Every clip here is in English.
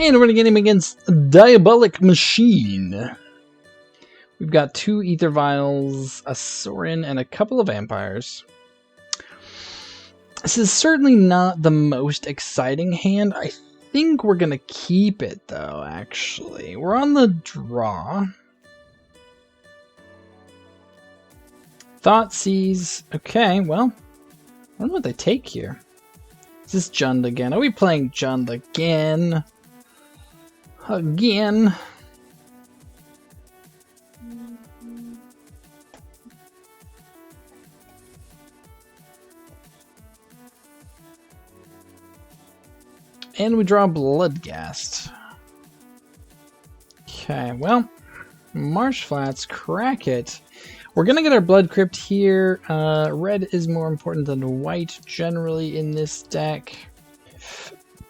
And we're going to get him against Diabolic Machine. We've got 2 Ether Vials, a Sorin, and a couple of Vampires. This is certainly not the most exciting hand. I think we're going to keep it, though, actually. We're on the draw. Thoughtseize. Okay, well, I wonder what they take here. Is this Jund again? Are we playing Jund again? Again? And we draw Bloodghast. Okay, well, Marsh Flats, crack it. We're gonna get our Blood Crypt here. Red is more important than white generally in this deck.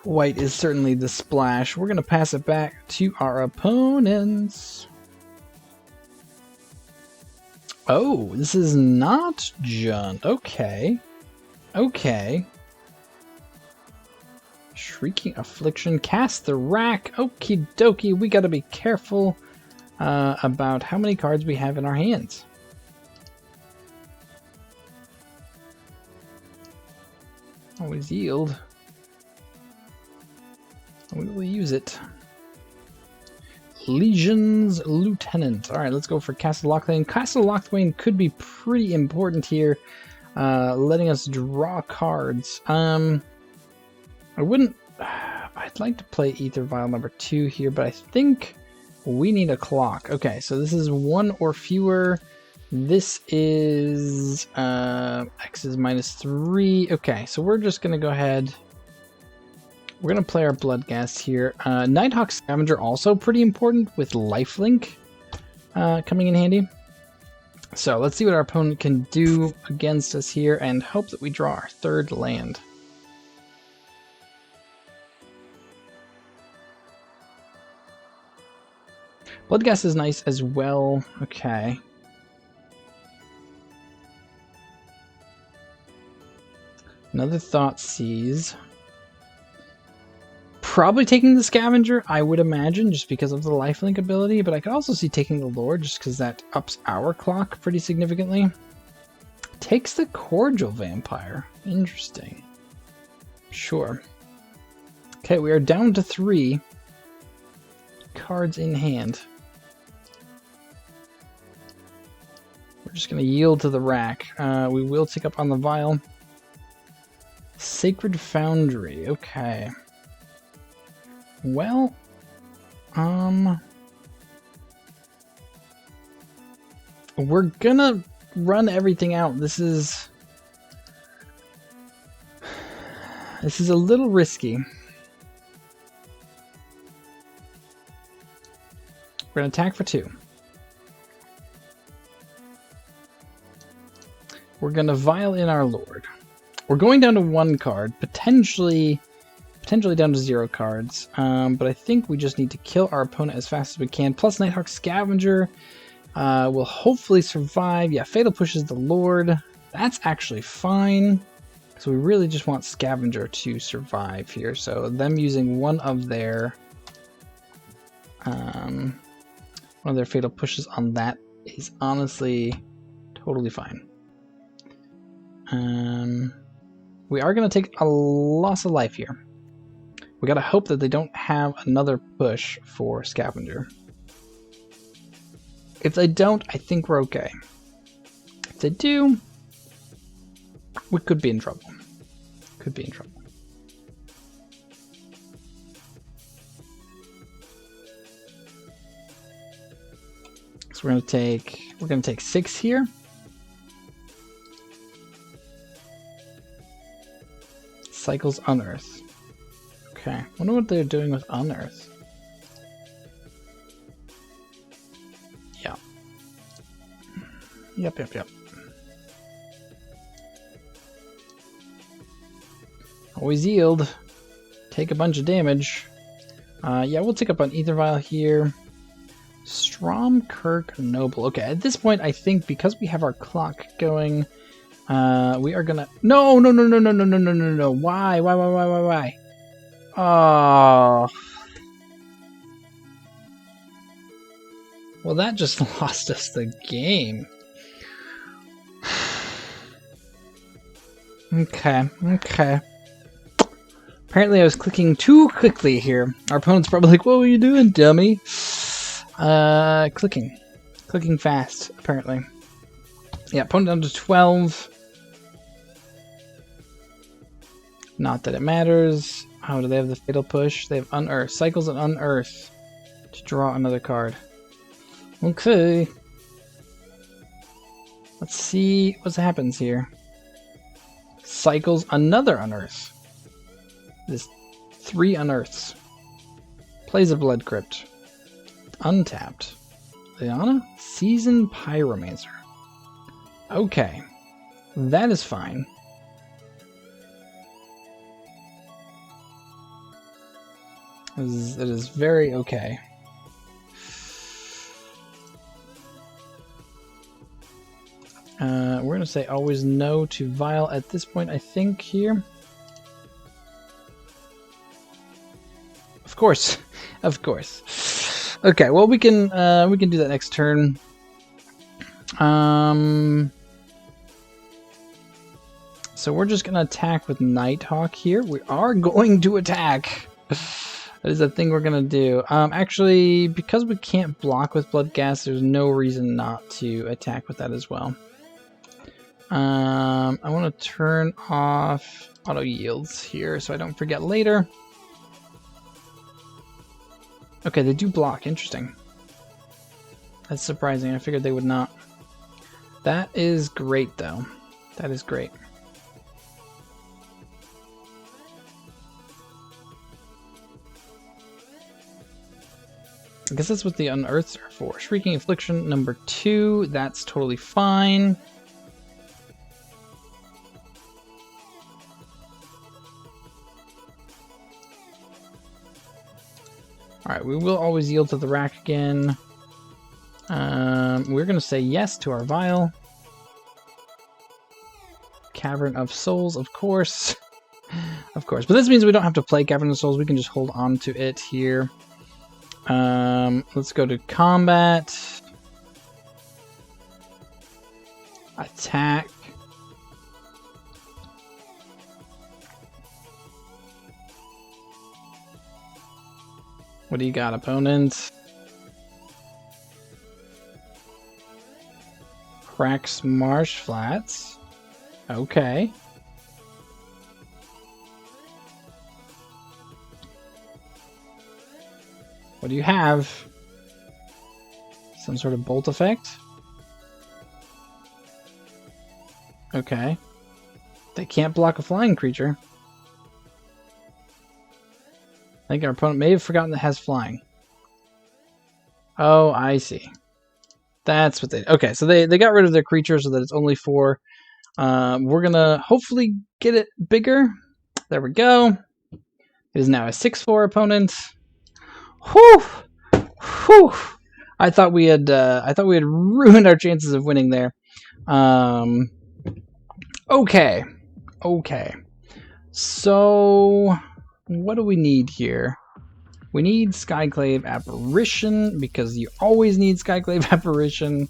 White is certainly the splash. We're gonna pass it back to our opponents. Oh, this is not Jund. Okay. Okay. Shrieking Affliction. Cast the Rack. Okie dokie. We gotta be careful about how many cards we have in our hands. Always yield. We will use it. Legion's Lieutenant. Alright, let's go for Castle Locthwain. Castle Locthwain could be pretty important here, letting us draw cards. I'd like to play Ether Vial number 2 here, but I think we need a clock. Okay, so this is 1 or fewer. This is X is -3. Okay, so we're just gonna go ahead. We're gonna play our Bloodghast here. Nighthawk Scavenger also pretty important with lifelink coming in handy. So let's see what our opponent can do against us here and hope that we draw our 3rd land. Bloodghast is nice as well. Okay. Another Thoughtseize. Probably taking the Scavenger, I would imagine, just because of the lifelink ability, but I could also see taking the Lord just because that ups our clock pretty significantly. Takes the Cordial Vampire. Interesting. Sure. Okay, we are down to 3 cards in hand. We're just going to yield to the rack. We will take up on the Vial. Sacred Foundry. Okay. Well, we're gonna run everything out. This is a little risky. We're gonna attack for 2. We're gonna Vial in our Lord. We're going down to 1 card, potentially down to 0 cards, but I think we just need to kill our opponent as fast as we can. Plus Nighthawk Scavenger will hopefully survive. Yeah, Fatal pushes the Lord. That's actually fine, because we really just want Scavenger to survive here. So them using one of their Fatal pushes on that is honestly totally fine. We are going to take a loss of life here. We gotta hope that they don't have another push for Scavenger. If they don't, I think we're okay. If they do, we could be in trouble. Could be in trouble. So we're gonna take 6 here. Cycles Unearth. Okay, wonder what they're doing with Unearth. Yeah. Yep. Always yield. Take a bunch of damage. Yeah, we'll take up on Ether Vial here. Stromkirk Noble. Okay, at this point, I think because we have our clock going, we are gonna. No! Why? Oh. Well, that just lost us the game. Okay. Apparently I was clicking too quickly here. Our opponent's probably like, what were you doing, dummy? Clicking. Clicking fast, apparently. Yeah, opponent down to 12. Not that it matters. Oh, do they have the Fatal Push? They have Unearth. Cycles and Unearth to draw another card. Okay. Let's see what happens here. Cycles another Unearth. This 3 Unearths. Plays a Blood Crypt. Untapped. Liana? Seasoned Pyromancer. Okay. That is fine. It is very okay. We're going to say always no to Vile at this point, I think, here. Of course. Of course. Okay, well, we can do that next turn. So we're just going to attack with Nighthawk here. We are going to attack. That is a thing we're going to do. Actually, because we can't block with Blood Gas, there's no reason not to attack with that as well. I want to turn off auto yields here so I don't forget later. Okay, they do block. Interesting. That's surprising. I figured they would not. That is great, though. That is great. I guess that's what the Unearths are for. Shrieking Affliction number 2. That's totally fine. Alright, we will always yield to the rack again. We're going to say yes to our Vile. Cavern of Souls, of course. Of course. But this means we don't have to play Cavern of Souls. We can just hold on to it here. Let's go to combat. Attack. What do you got, opponent? Cracks Marsh Flats. Okay. What do you have? Some sort of bolt effect? Okay. They can't block a flying creature. I think our opponent may have forgotten that it has flying. Oh, I see. That's what they... Okay, so they got rid of their creature so that it's only 4. We're going to hopefully get it bigger. There we go. It is now a 6/4 opponent. Whew! Whew! I thought we had ruined our chances of winning there. Okay. Okay. So... what do we need here? We need Skyclave Apparition, because you always need Skyclave Apparition.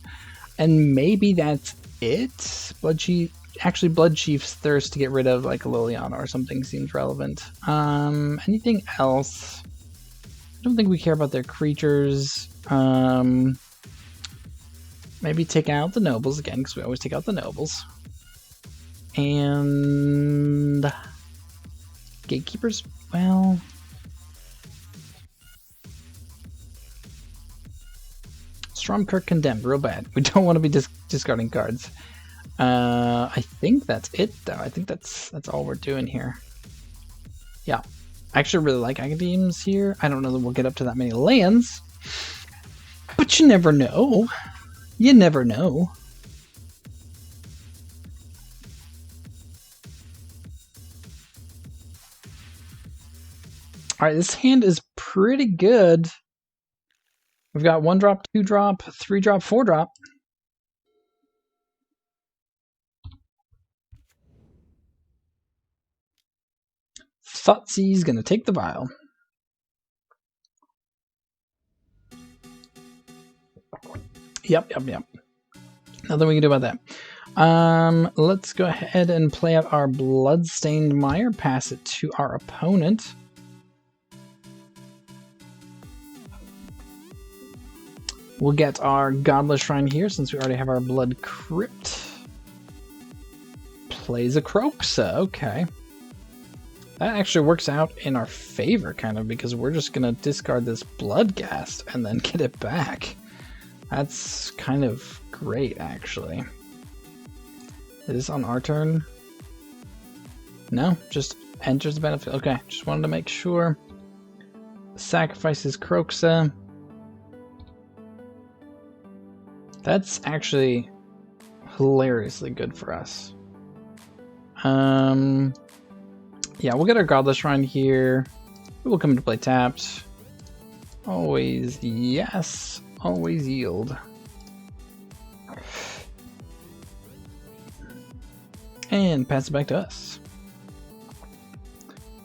And maybe that's it? Blood Chief's Thirst to get rid of like a Liliana or something seems relevant. Anything else? I don't think we care about their creatures. Maybe take out the Nobles again, because we always take out the Nobles. And... Gatekeepers? Well... Stormkirk Condemned, real bad. We don't want to be discarding cards. I think that's it, though. I think that's all we're doing here. Yeah. I actually really like Academons here. I don't know that we'll get up to that many lands. But you never know. You never know. Alright, this hand is pretty good. We've got 1-drop, 2-drop, 3-drop, 4-drop. Thoughtseize gonna take the vial. Yep. Nothing we can do about that. Let's go ahead and play out our Bloodstained Mire, pass it to our opponent. We'll get our Godless Shrine here since we already have our Blood Crypt. Plays a Croxa, okay. That actually works out in our favor, kind of, because we're just going to discard this Bloodghast and then get it back. That's kind of great, actually. Is this on our turn? No, just enters the battlefield. Okay, just wanted to make sure. Sacrifices Croxa. That's actually hilariously good for us. Yeah, we'll get our Godless Shrine here. We'll come into play tapped. Always yes. Always yield. And pass it back to us.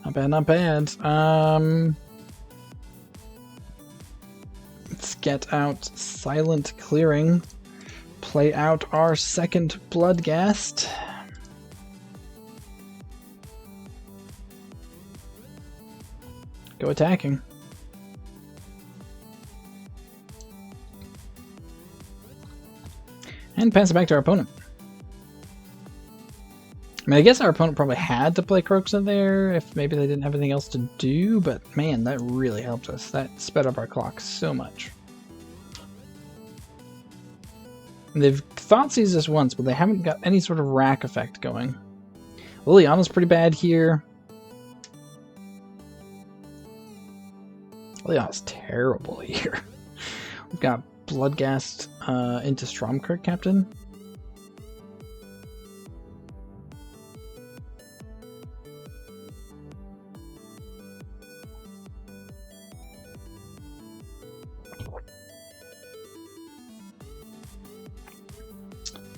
Not bad, not bad. Let's get out Silent Clearing. Play out our second Bloodghast. Go attacking. And pass it back to our opponent. I mean, I guess our opponent probably had to play Croxa there if maybe they didn't have anything else to do, but man, that really helped us. That sped up our clock so much. And they've Thoughtseize us once, but they haven't got any sort of rack effect going. Liliana's pretty bad here. Liliana's terrible here. We've got Bloodghast into Stromkirk Captain.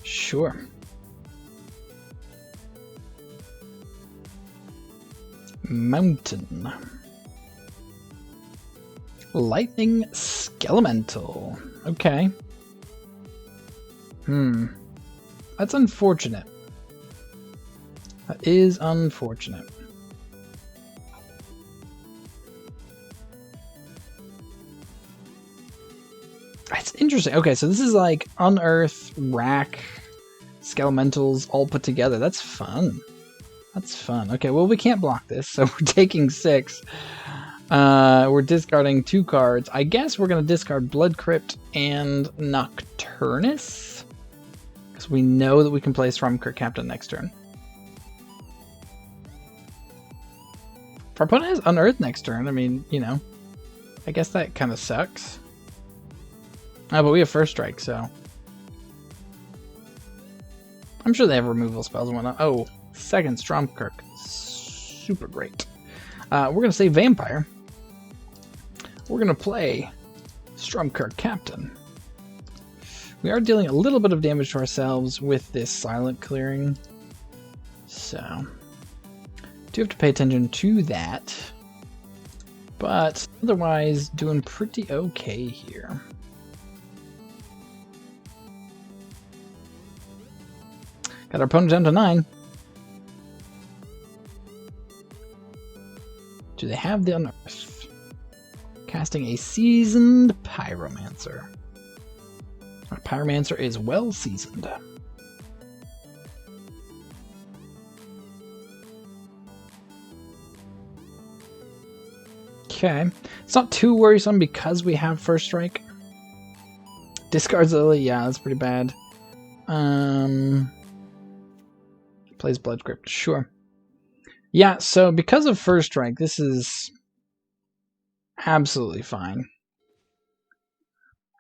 Sure. Mountain. Lightning Skelemental. Okay. That's unfortunate. That is unfortunate. That's interesting. Okay, so this is like Unearth, Rack, Skelementals all put together. That's fun. That's fun. Okay, well, we can't block this, so we're taking 6. We're discarding 2 cards. I guess we're going to discard Blood Crypt and Nocturnus, because we know that we can play Stromkirk Captain next turn. If our opponent has Unearth next turn, I mean, you know, I guess that kind of sucks. Oh, but we have First Strike, so I'm sure they have removal spells and whatnot. Oh, second Stromkirk. Super great. We're going to say Vampire. We're going to play Stromkirk Captain. We are dealing a little bit of damage to ourselves with this Silent Clearing. So, do have to pay attention to that. But otherwise, doing pretty okay here. Got our opponent down to 9. Do they have the Unearth? Casting a Seasoned Pyromancer. Our Pyromancer is well seasoned. Okay. It's not too worrisome because we have First Strike. Discards Lily, yeah, that's pretty bad. Plays Blood Crypt, sure. Yeah, so because of First Strike, this is absolutely fine.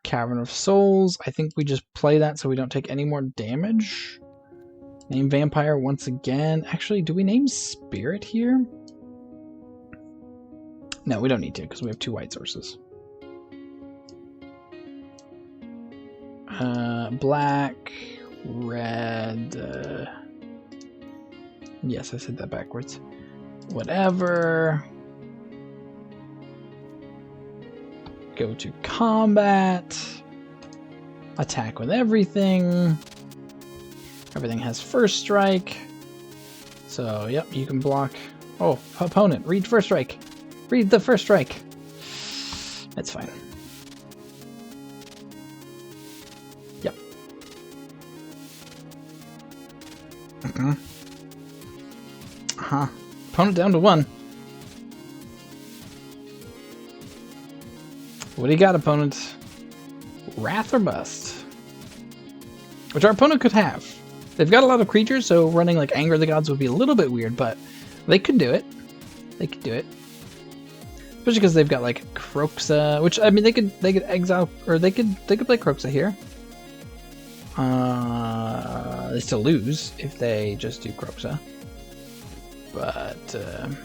Cavern of Souls, I think we just play that so we don't take any more damage. Name Vampire once again. Actually, do we name Spirit here? No, we don't need to because we have 2 white sources. Black, red... yes, I said that backwards. Whatever. Go to combat. attack with everything. Everything has first strike. So, yep, you can block. Oh, opponent, read first strike. Read the first strike. That's fine. Yep. Opponent down to 1. What do you got, opponent? Wrath or Bust? Which our opponent could have. They've got a lot of creatures, so running like Anger of the Gods would be a little bit weird, but they could do it. They could do it. Especially because they've got like Kroxa, which I mean they could exile, or they could play Kroxa here. They still lose if they just do Kroxa. But it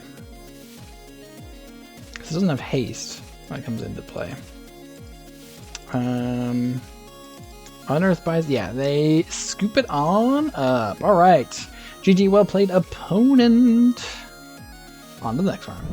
doesn't have haste when it comes into play. Unearth buys, yeah, they scoop it on up. All right, GG, well played, opponent. On to the next round.